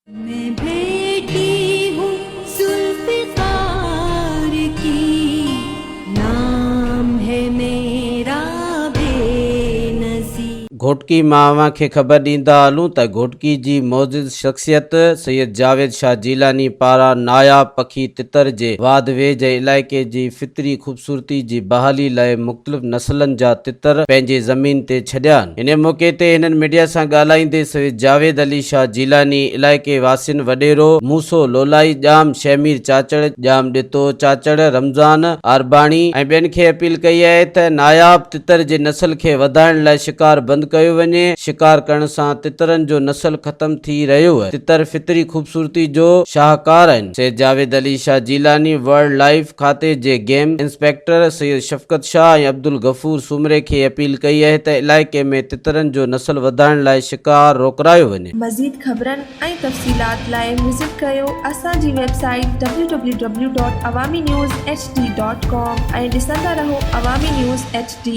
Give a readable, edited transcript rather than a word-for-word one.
मैं बेटी हूँ जुल्फ़िकार की, नाम है मेरा बेनज़ीर। घोटकी मां खे ख़बर ॾींदा हलूं त घोटकी जी मौजूद शख़्सियत सैयद जावेद शाह जीलानी पारां नायाब पखी तितर जे वाद वेझ इलाइक़े जी फितरी ख़ूबसूरती जी बहाली लाइ मुख़्तलिफ़ नसलनि जा तितर पंहिंजे ज़मीन ते छॾिया आहिनि। इन मौक़े ते हिननि मीडिया सां ॻाल्हाईंदे सैयद जावेद अली शाह जीलानी इलाइक़े वासियुनि वॾेरो मूसो लोलाई ॼाम शमीर चाचड़ ॼाम ॾितो चाचड़ रमज़ान आरबाणी ऐं ॿियनि खे अपील कई आहे त नायाब तितर जे नस्ल खे वधाइण लाइ शिकार बंदि कयो वञे। शिकार करण सां तितरनि जो नस्ल ख़त्म थी रहियो आहे। तितर फितरी ख़ूबसूरती जो शाहकार आहिनि। सैयद जावेद अली शाह जीलानी वर्ल्ड लाइफ खाते जे गेम इंस्पेक्टर सैयद शफ़क़त शाह ऐं अब्दुल गफ़ूर सुमरे खे अपील कई आहे त इलाइक़े में तितरनि जो नस्ल वधाइण लाइ शिकार रोकरायो वञे। मज़ीद ख़बरनि ऐं तफ़सीलात लाइ विज़िट कयो असांजी वेबसाइट www.awamiNewsHD.com ऐं ॾिसंदा रहो अवामी न्यूज़ HD।